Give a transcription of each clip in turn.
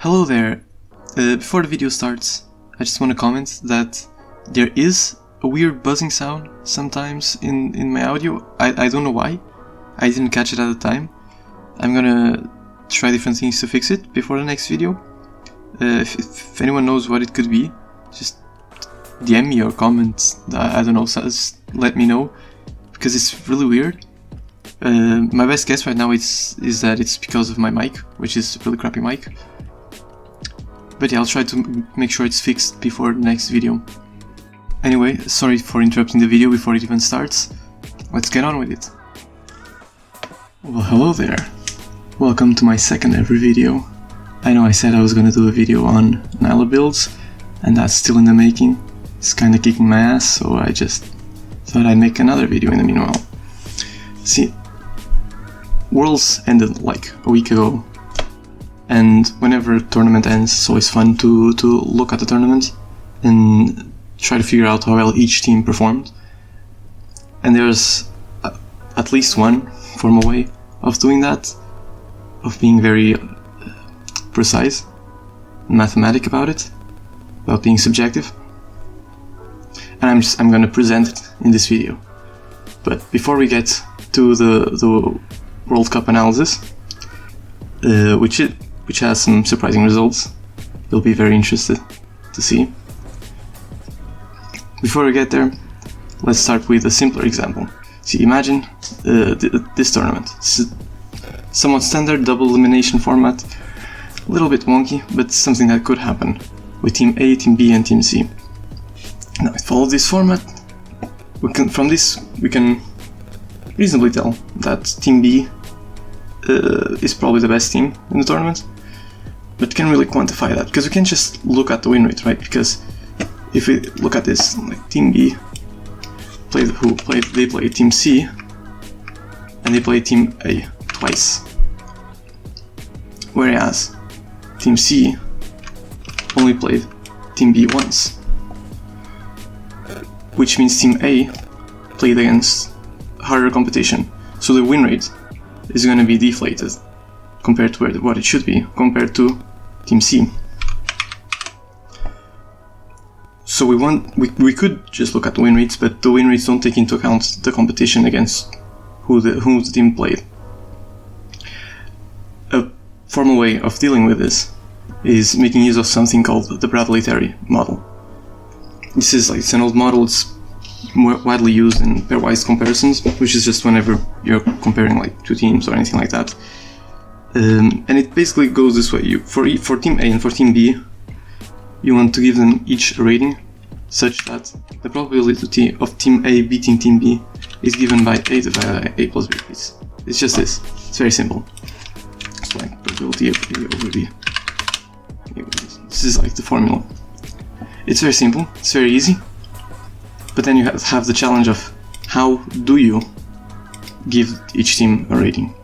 Hello there. Before the video starts, I just want to comment that there is a weird buzzing sound sometimes in my audio. I don't know why. I didn't catch it at the time. I'm gonna try different things to fix it before the next video. If anyone knows what it could be, just DM me or comment. I don't know, so just let me know, because it's really weird. My best guess right now is that it's because of my mic, which is a really crappy mic. But yeah, I'll try to make sure it's fixed before the next video. Anyway, sorry for interrupting the video before it even starts. Let's get on with it. Well, hello there. Welcome to my second ever video. I know I said I was gonna do a video on Nyla builds, and that's still in the making. It's kinda kicking my ass, so I just thought I'd make another video in the meanwhile. See, Worlds ended like a week ago, and whenever a tournament ends, it's always fun to look at the tournament and try to figure out how well each team performed. And there's at least one formal way of doing that, of being very precise and mathematic about it, about being subjective. And I'm gonna present it in this video. But before we get to the World Cup analysis, which has some surprising results, you'll be very interested to see. Before we get there, let's start with a simpler example. See, imagine this tournament. It's a somewhat standard double elimination format, a little bit wonky, but something that could happen with Team A, Team B, and Team C. Now, if follow this format, from this we can reasonably tell that Team B is probably the best team in the tournament, but can really quantify that because we can just look at the win rate, right? Because if we look at this, like Team B they played Team C and they played Team A twice, whereas Team C only played Team B once, which means Team A played against harder competition, so the win rate is going to be deflated compared to what it should be compared to Team C. So we could just look at the win rates, but the win rates don't take into account the competition against who the team played. A formal way of dealing with this is making use of something called the Bradley-Terry model. This is it's an old model. It's more widely used in pairwise comparisons, which is just whenever you're comparing like two teams or anything like that. And it basically goes this way: for Team A and for Team B, you want to give them each a rating such that the probability of Team A beating Team B is given by A divided by A plus B. It's just this. It's very simple. It's like probability of A over B. This is like the formula. It's very simple. It's very easy. But then you have the challenge of how do you give each team a rating.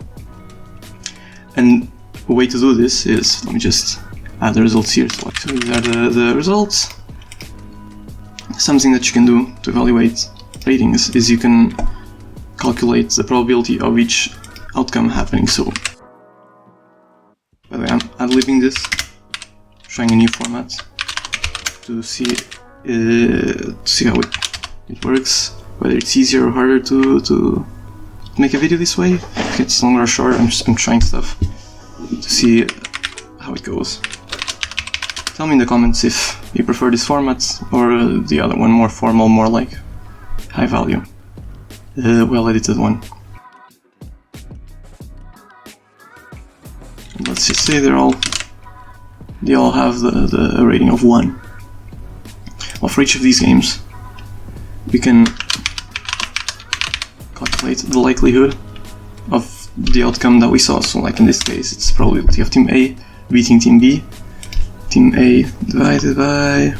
And a way to do this is, let me just add the results here. So these are the results. Something that you can do to evaluate ratings is you can calculate the probability of each outcome happening. So, by the way, I'm ad-libbing this, trying a new format to see how it works, whether it's easier or harder to make a video this way. If it's longer or short, I'm trying stuff to see how it goes. Tell me in the comments if you prefer this format or the other one, more formal, more like high value, well edited one. And let's just say they all have the rating of 1. Well, for each of these games, we can calculate the likelihood of the outcome that we saw. So like in this case, it's probability of Team A beating Team B. Team A divided by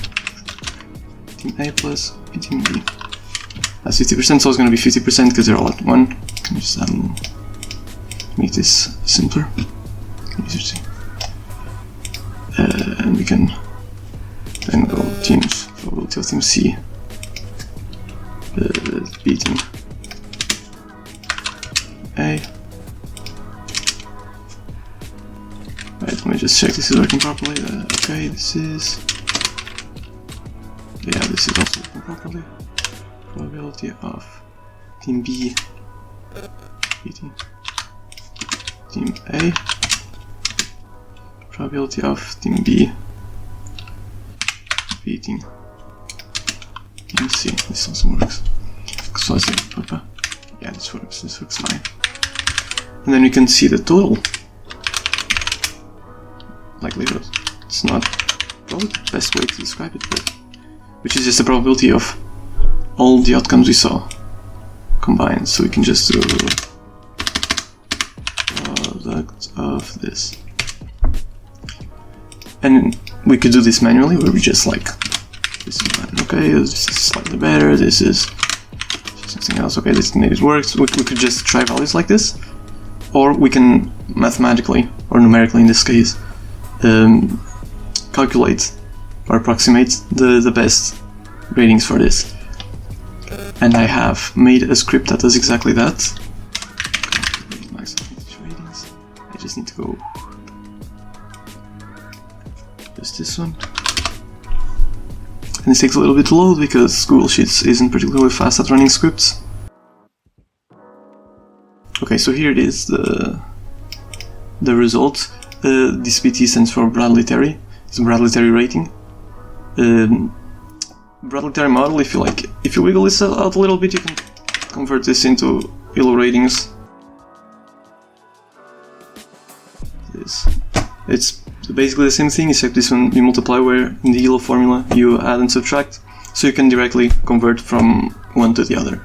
Team A plus Team B. That's 50%, so it's going to be 50% because they're all at 1. Can we just make this simpler? Easier to see. And we can then go teams. Probability of Team C beating A. Right, let me just just check this is working properly. Okay, this is... Yeah, this is also working properly. Probability of team B beating team A. Probability of team B beating team C. This also works. So I say, yeah, this works fine. And then you can see the total likelihood. It's not probably the best way to describe it, but which is just the probability of all the outcomes we saw combined. So we can just do product of this. And we could do this manually, where we just like, this is okay, this is slightly better, this is something else, okay, this maybe works. We could just try values like this, or we can mathematically, or numerically in this case, calculate or approximate the best ratings for this. And I have made a script that does exactly that. Ratings. I just need to go just this one. And this takes a little bit to load because Google Sheets isn't particularly fast at running scripts. Okay, so here it is, the result. This BT stands for Bradley Terry. It's a Bradley Terry rating. Bradley Terry model, if you wiggle this out a little bit, you can convert this into ELO ratings. It's basically the same thing, except this one you multiply, where in the ELO formula you add and subtract, so you can directly convert from one to the other.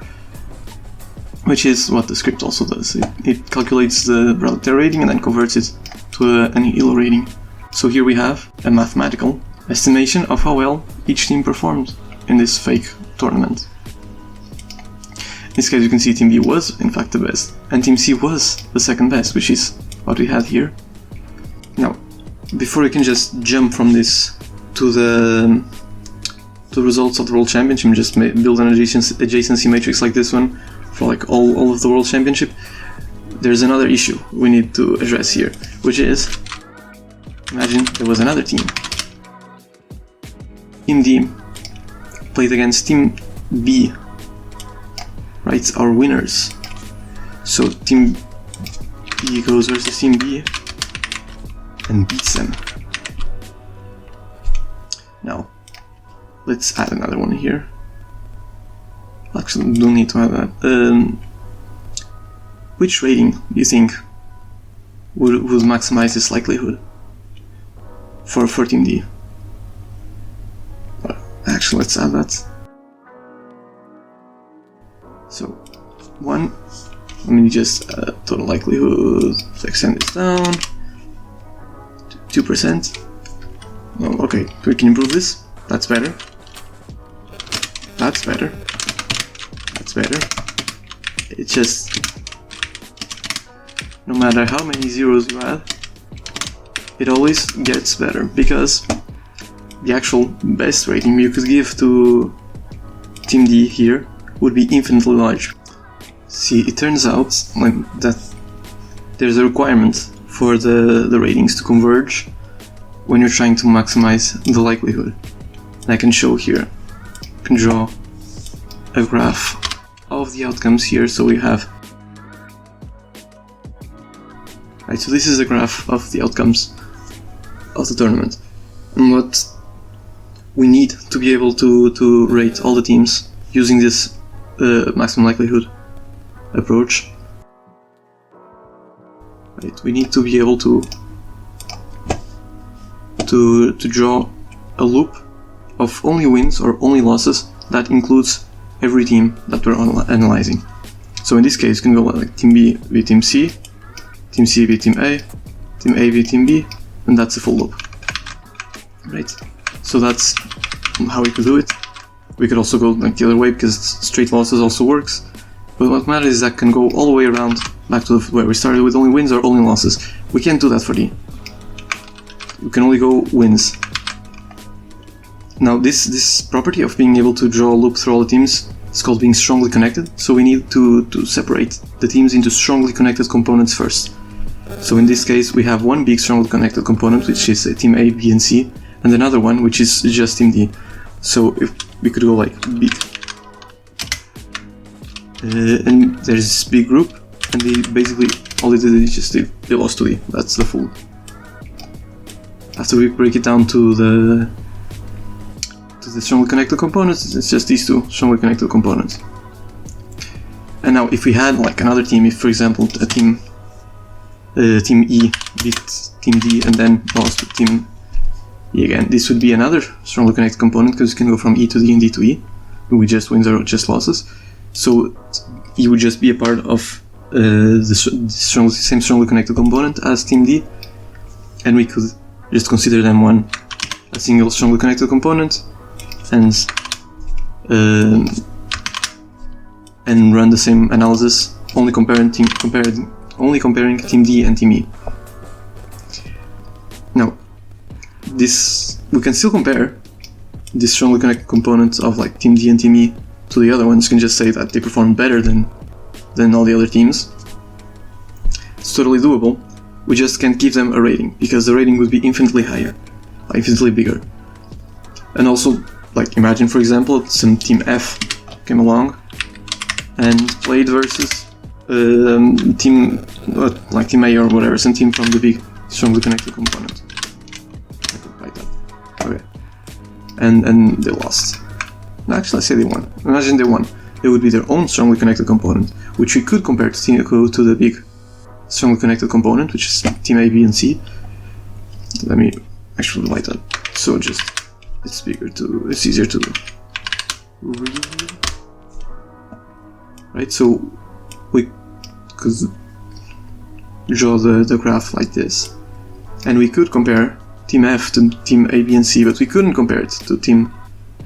Which is what the script also does. It calculates the Bradley Terry rating and then converts it to an ELO rating. So here we have a mathematical estimation of how well each team performed in this fake tournament. In this case you can see Team B was in fact the best, and Team C was the second best, which is what we had here. Now, before you can just jump from this to the results of the World Championship, just build an adjacency matrix like this one for like all of the World Championship, there's another issue we need to address here, which is, imagine there was another team. Team D played against Team B, right? Our winners. So Team B goes versus Team B and beats them. Now, let's add another one here. Actually, don't need to add that. Which rating do you think would maximize this likelihood for Team D? Actually, let's add that. So, 1, let me just total likelihood, let's extend this down to 2%. Oh, okay, we can improve this. That's better. That's better. That's better. It's just, no matter how many zeros you add, it always gets better, because the actual best rating you could give to Team D here would be infinitely large. See, it turns out that there's a requirement for the ratings to converge when you're trying to maximize the likelihood. And I can show here, I can draw a graph of the outcomes here. So we have, right, so this is a graph of the outcomes of the tournament. And what we need to be able to rate all the teams using this maximum likelihood approach, right, we need to be able to draw a loop of only wins or only losses that includes every team that we're analyzing. So in this case, you can go like Team B v Team C, Team C v Team A v Team B, and that's a full loop, right? So that's how we could do it. We could also go like the other way, because straight losses also works. But what matters is that can go all the way around back to where we started with only wins or only losses. We can't do that for D. We can only go wins. Now this property of being able to draw a loop through all the teams is called being strongly connected. So we need to separate the teams into strongly connected components first. So in this case, we have one big strongly connected component, which is team A, B, and C, and another one, which is just team D. So if we could go like big, and there's this big group, and they basically all they did is just they lost to D. That's the full. After we break it down to the strongly connected components, it's just these two strongly connected components. And now, if we had like another team, if for example a team E beat team D and then lost to team E again, this would be another strongly connected component because it can go from E to D and D to E with just wins or just losses. So E would just be a part of the same strongly connected component as team D, and we could just consider them a single strongly connected component and run the same analysis, only comparing team D and team E. Now, we can still compare this strongly connected components of like team D and team E to the other ones. You can just say that they performed better than all the other teams. It's totally doable. We just can't give them a rating because the rating would be infinitely higher, infinitely bigger. And also, like imagine for example, some team F came along and played versus team A or whatever, some team from the big strongly connected component. I could write that. Okay. And they lost. Actually, let's say they won. Imagine they won. It would be their own strongly connected component, which we could compare to the big strongly connected component, which is team A, B, and C. Let me actually write that. So it's easier to read. Right, so we could draw the graph like this, and we could compare team F to team A, B, and C, but we couldn't compare it to team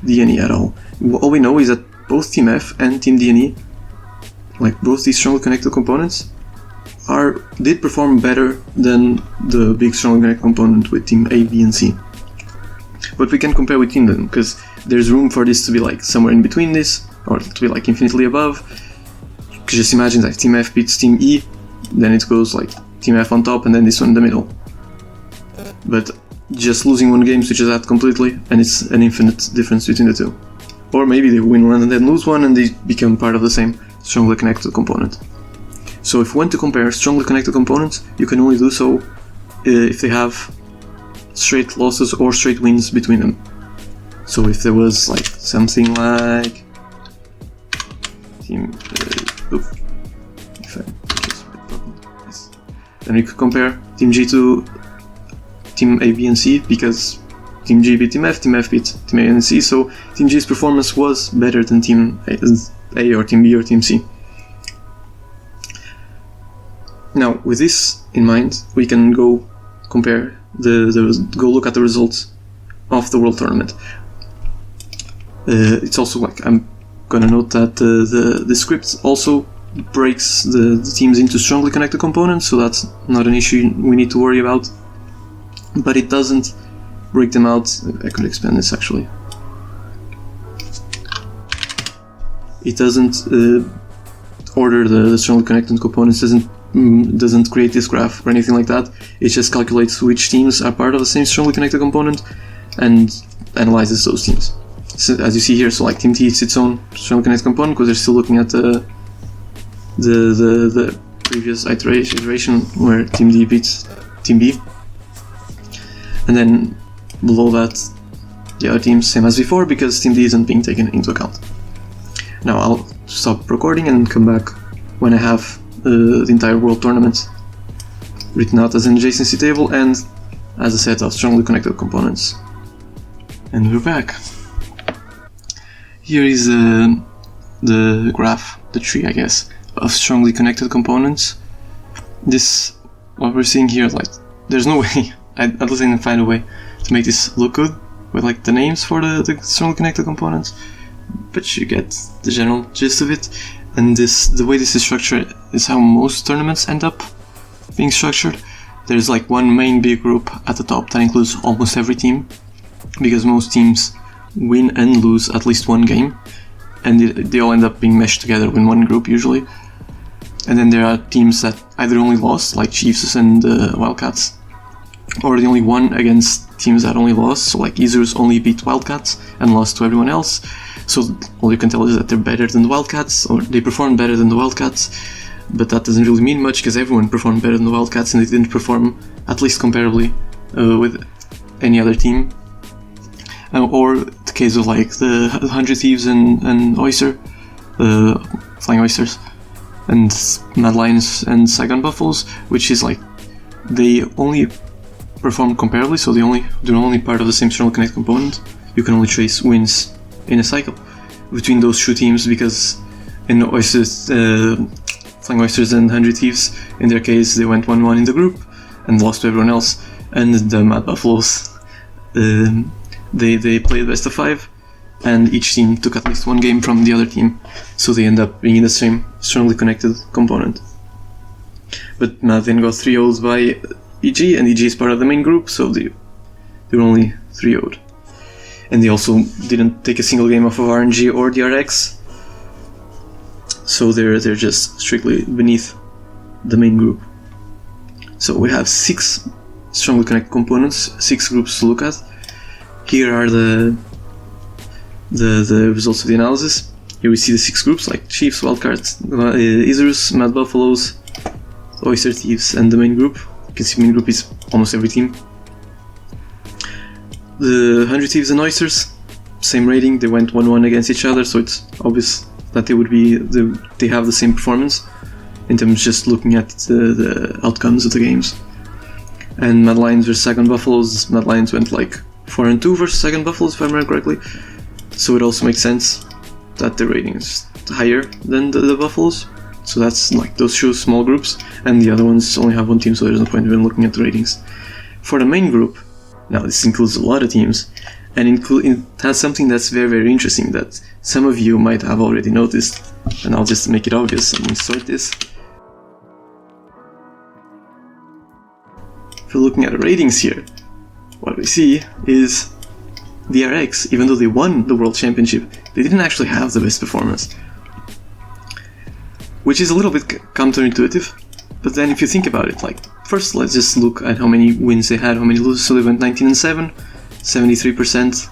D and E at all. All we know is that both team F and team D and E, like both these strongly connected components, did perform better than the big strongly connected component with team A, B, and C. But we can compare between them because there's room for this to be like somewhere in between this, or to be like infinitely above. Just imagine that if team F beats team E, then it goes like team F on top and then this one in the middle. But just losing one game switches that completely, and it's an infinite difference between the two. Or maybe they win one and then lose one and they become part of the same strongly connected component. So if you want to compare strongly connected components, you can only do so if they have straight losses or straight wins between them. So if there was like something like team then we could compare team G to team A, B, and C because team G beat team F beat team A and C, so team G's performance was better than team A or team B or team C. Now, with this in mind, we can go compare go look at the results of the World Tournament. It's also like I'm gonna note that the script also breaks the teams into strongly connected components, so that's not an issue we need to worry about. But it doesn't break them out. I could expand this actually. It doesn't order the strongly connected components. Doesn't create this graph or anything like that. It just calculates which teams are part of the same strongly connected component and analyzes those teams. So as you see here, so like team T, it's its own strongly connected component because they're still looking at the previous iteration where team D beats team B, and then below that the other teams same as before because team D isn't being taken into account. Now I'll stop recording and come back when I have the entire World Tournament written out as an adjacency table and as a set of strongly connected components. And we're back. Here is the graph, the tree I guess, of strongly connected components. This, what we're seeing here, like, there's no way, I didn't find a way to make this look good with like the names for the strongly connected components, but you get the general gist of it. And the way this is structured is how most tournaments end up being structured. There's like one main big group at the top that includes almost every team, because most teams win and lose at least one game, and they all end up being meshed together in one group usually. And then there are teams that either only lost, like Chiefs and Wildcats, or they only won against teams that only lost, so like Isurus only beat Wildcats and lost to everyone else. So all you can tell is that they're better than the Wildcats, or they perform better than the Wildcats, but that doesn't really mean much because everyone performed better than the Wildcats and they didn't perform at least comparably with any other team. Or the case of like the 100 Thieves and Oyster, Flying Oysters, and Mad Lions and Saigon Buffaloes, which is like they only perform comparably, so they're only part of the same Strongly Connect component. You can only trace wins in a cycle between those two teams, because in Oysters, Flying Oysters and 100 Thieves, in their case, they went 1-1 in the group and lost to everyone else. And the Mad Buffaloes, they played best of 5, and each team took at least one game from the other team, so they end up being in the same Strongly Connected component. But Mad then got 3-0'd by EG, and EG is part of the main group, so they were only 3-0'd. And they also didn't take a single game off of RNG or DRX, so they're just strictly beneath the main group. So we have 6 Strongly Connected components, 6 groups to look at. Here are the results of the analysis. Here we see the 6 groups, like Chiefs, Wildcards, Isurus, Mad Buffaloes, Oyster Thieves, and the main group. You can see the main group is almost every team. The 100 Thieves and Oysters, same rating, they went 1-1 against each other, so it's obvious that they have the same performance in terms of just looking at the outcomes of the games. And Mad Lions versus Saigon Buffaloes, Mad Lions went like 4-2 versus Saigon Buffaloes, if I remember correctly, so it also makes sense that the rating is higher than the Buffaloes. So that's like those two small groups, and the other ones only have one team, so there's no point even looking at the ratings. For the main group, now this includes a lot of teams, and it has something that's very, very interesting that some of you might have already noticed, and I'll just make it obvious and insert this. If we're looking at the ratings here, what we see is DRX, even though they won the World Championship, they didn't actually have the best performance. Which is a little bit counterintuitive, but then if you think about it, like, first let's just look at how many wins they had, how many losses. So they went 19-7, 73%,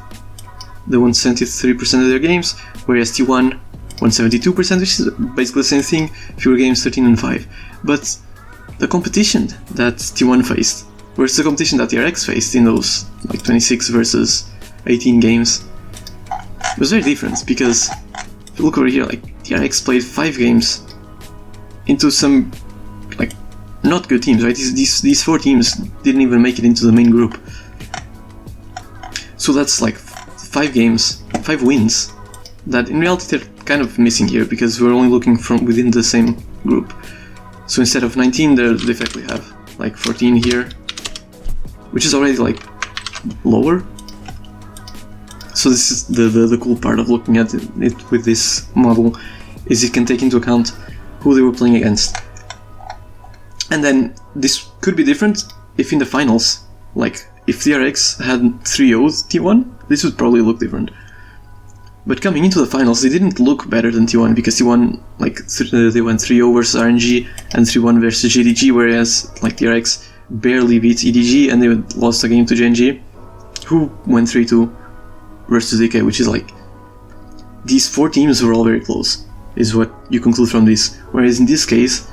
they won 73% of their games, whereas T1 won 72%, which is basically the same thing, fewer games, 13-5. But the competition that T1 faced versus the competition that DRX faced in those like 26 versus 18 games was very different, because if you look over here, like DRX played 5 games into some like not good teams, right? These 4 teams didn't even make it into the main group. So that's like 5 games, 5 wins that in reality they're kind of missing here, because we're only looking from within the same group. So instead of 19, they effectively have like 14 here, which is already like lower. So this is the cool part of looking at it with this model, is it can take into account who they were playing against. And then this could be different if in the finals, like if DRX had 3-0'd T1, this would probably look different. But coming into the finals, they didn't look better than T1, because T1, like, they went 3-0 versus RNG and 3-1 versus GDG, whereas like DRX barely beat EDG and they lost a game to GNG, who went 3-2 versus DK, which is like, these 4 teams were all very close, is what you conclude from this. Whereas in this case,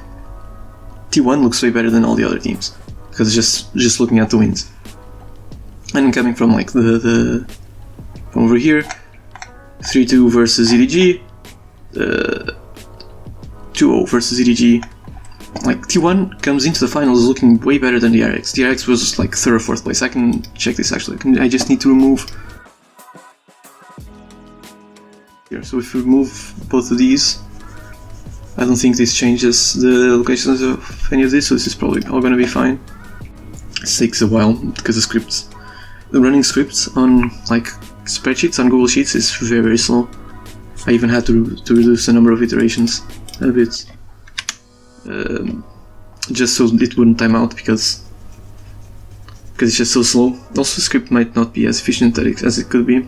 T1 looks way better than all the other teams, because just looking at the wins. And coming from like from over here, 3-2 versus EDG, 2-0 versus EDG. Like T1 comes into the finals looking way better than DRX. DRX was like 3rd or 4th place. I can check this actually. I just need to remove here. So if we remove both of these, I don't think this changes the locations of any of this, so this is probably all gonna be fine. It takes a while because the running scripts on like spreadsheets on Google Sheets is very, very slow. I even had to reduce the number of iterations a bit, just so it wouldn't time out, because it's just so slow. Also, the script might not be as efficient as it could be.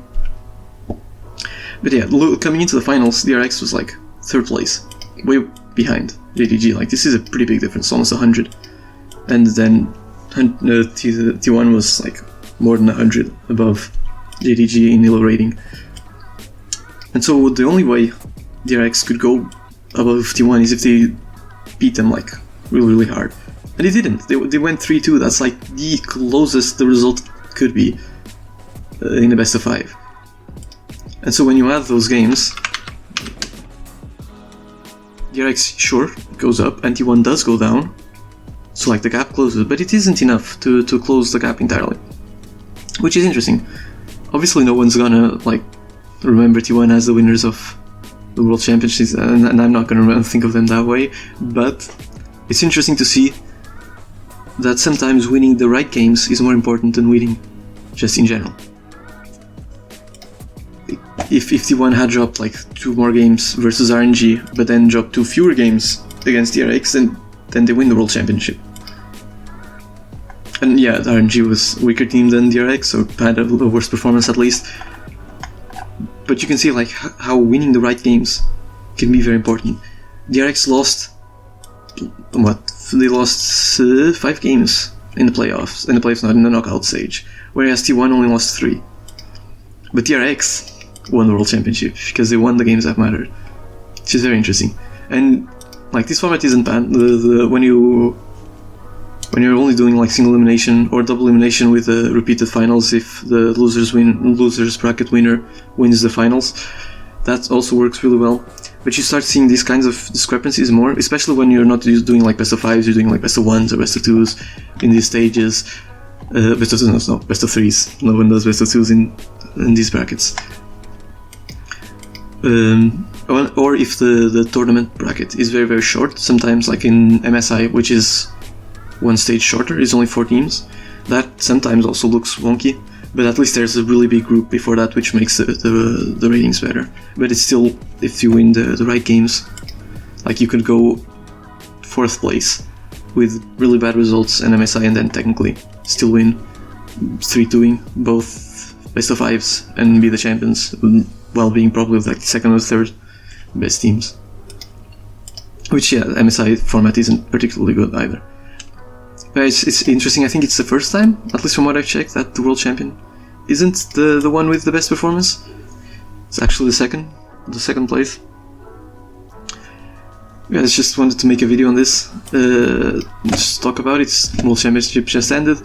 But yeah, coming into the finals, DRX was like 3rd place, way behind JDG. Like, this is a pretty big difference, almost 100. And then T1 was like more than 100 above JDG in elo rating. And so the only way DRX could go above T1 is if they beat them like really hard. And they didn't. They went 3-2. That's like the closest the result could be in the best of 5. And so when you add those games, DRX sure goes up and T1 does go down. So like the gap closes, but it isn't enough to close the gap entirely. Which is interesting. Obviously no one's gonna like remember T1 as the winners of the World Championships, and I'm not gonna think of them that way, but it's interesting to see that sometimes winning the right games is more important than winning just in general. If T1 had dropped like 2 more games versus RNG, but then dropped 2 fewer games against DRX, then they win the World Championship. And yeah, the RNG was a weaker team than DRX, or had a worse performance at least. But you can see like how winning the right games can be very important. DRX lost they lost 5 games in the playoffs, not in the knockout stage, whereas T1 only lost 3. But DRX won the World Championship because they won the games that mattered, which is very interesting. And like, this format isn't bad. When you're only doing like single elimination or double elimination with repeated finals, if the losers bracket winner wins the finals, that also works really well. But you start seeing these kinds of discrepancies more, especially when you're not just doing like best of 5s, you're doing like best of 1s or best of 2s in these stages. Best of 2s, no, best of 3s. No one does best of 2s in these brackets. Or if the tournament bracket is very short, sometimes like in MSI, which is one stage shorter, is only 4 teams, that sometimes also looks wonky, but at least there's a really big group before that, which makes the ratings better. But it's still, if you win the right games, like you could go 4th place with really bad results in MSI and then technically still win 3-2ing both best of 5s and be the champions, while being probably like 2nd or 3rd best teams. Which, yeah, the MSI format isn't particularly good either. But it's interesting. I think it's the first time, at least from what I've checked, that the world champion isn't the one with the best performance. It's actually the second place. Yeah, I just wanted to make a video on this, just talk about it. World Championship just ended,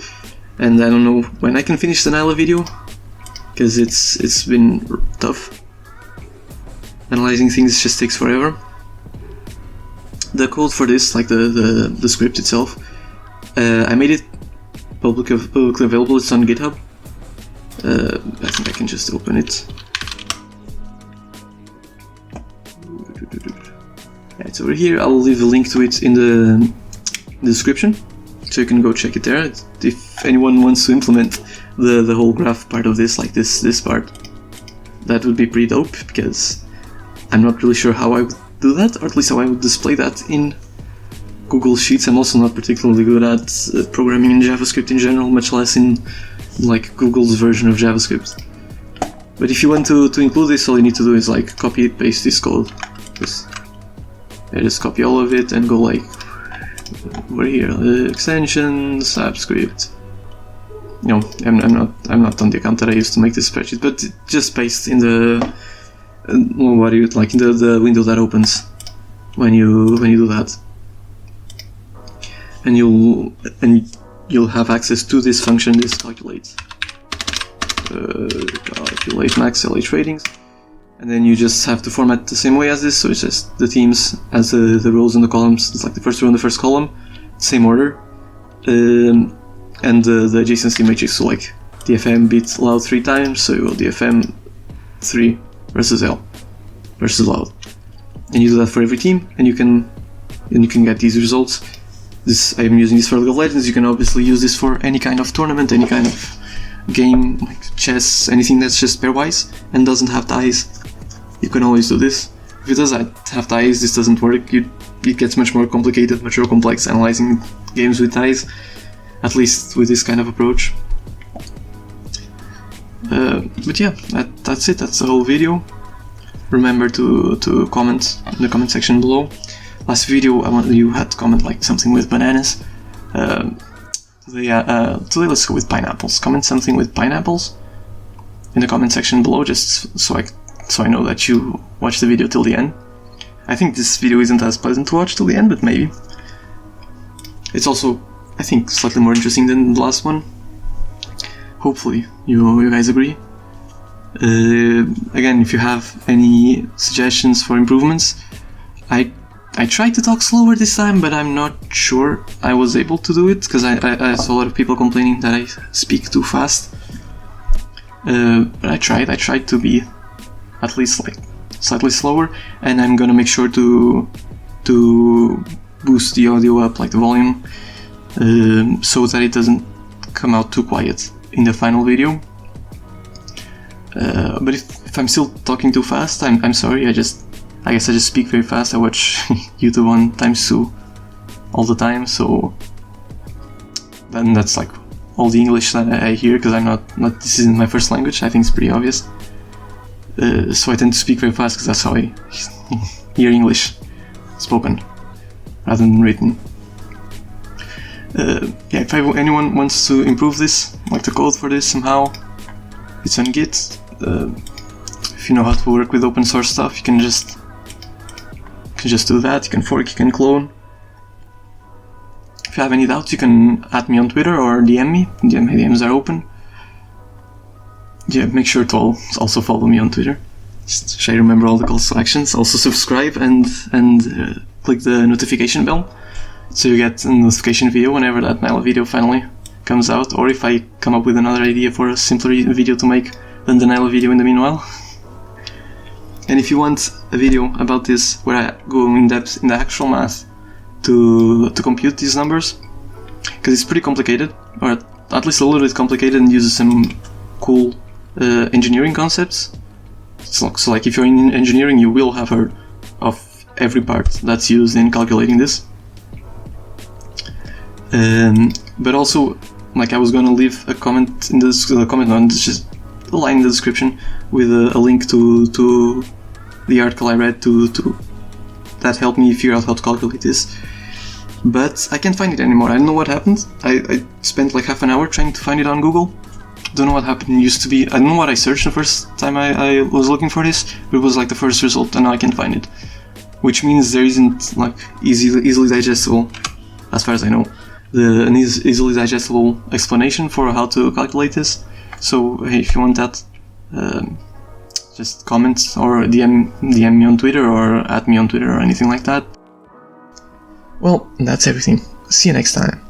and I don't know when I can finish the Nyla video, because it's been tough. Analyzing things just takes forever. The code for this, like the script itself, I made it publicly available. It's on GitHub. I think I can just open it. Yeah, it's over here. I'll leave a link to it in the description, so you can go check it there. If anyone wants to implement the whole graph part of this, like this part, that would be pretty dope, because I'm not really sure how I would do that, or at least how I would display that in Google Sheets. I'm also not particularly good at programming in JavaScript in general, much less in like Google's version of JavaScript. But if you want to include this, all you need to do is like copy paste this code. Just copy all of it and go like over here, extensions, subscript. No, I'm not on the account that I used to make this spreadsheet, but just paste in the in the window that opens when you do that, and you'll have access to this function, this calculate max LH ratings, and then you just have to format the same way as this. So it's just the teams as the rows and the columns. It's like the first row and the first column, same order, and the adjacency matrix. So like DFM beats loud 3 times, so you go DFM 3 versus L versus loud, and you do that for every team, and you can get these results. I'm using this for League of Legends. You can obviously use this for any kind of tournament, any kind of game, like chess, anything that's just pairwise and doesn't have ties. You can always do this. If it does have ties, this doesn't work. It gets much more complicated, much more complex analyzing games with ties, at least with this kind of approach. But yeah, that's it. That's the whole video. Remember to comment in the comment section below. last video you had to comment like something with bananas. Today let's go with pineapples. Comment something with pineapples in the comment section below, just so I know that you watched the video till the end. I think this video isn't as pleasant to watch till the end, but maybe. It's also, I think, slightly more interesting than the last one. Hopefully you guys agree. Again, if you have any suggestions for improvements, I tried to talk slower this time, but I'm not sure I was able to do it, because I saw a lot of people complaining that I speak too fast. But I tried to be at least like slightly slower, and I'm gonna make sure to boost the audio up, like the volume, so that it doesn't come out too quiet in the final video. But if I'm still talking too fast, I'm sorry. I guess I just speak very fast. I watch YouTube on ×2 all the time, so then that's like all the English that I hear, because I'm not this isn't my first language. I think it's pretty obvious. So I tend to speak very fast because that's how I hear English spoken rather than written. Yeah, if anyone wants to improve this, like the code for this somehow, it's on Git. If you know how to work with open source stuff, you can just do that. You can fork, you can clone. If you have any doubts, you can add me on Twitter or DM me. My DMs are open. Yeah, make sure to also follow me on Twitter. Just try to remember all the calls to actions. Also subscribe and click the notification bell, so you get a notification video whenever that Nyla video finally comes out, or if I come up with another idea for a simpler video to make than the Nyla video in the meanwhile. And if you want a video about this where I go in depth in the actual math to compute these numbers, because it's pretty complicated, or at least a little bit complicated, and uses some cool engineering concepts. So like if you're in engineering, you will have heard of every part that's used in calculating this. But also, like, I was gonna leave a comment in the comment on just a line in the description with a link to the article I read that helped me figure out how to calculate this. But I can't find it anymore. I don't know what happened. I spent like half an hour trying to find it on Google. Don't know what happened. It used to be, I don't know what I searched the first time I was looking for this, but it was like the first result, and now I can't find it. Which means there isn't like easily digestible, as far as I know, an easily digestible explanation for how to calculate this. So hey, if you want that, just comment or DM me on Twitter or @ me on Twitter or anything like that. Well, that's everything. See you next time.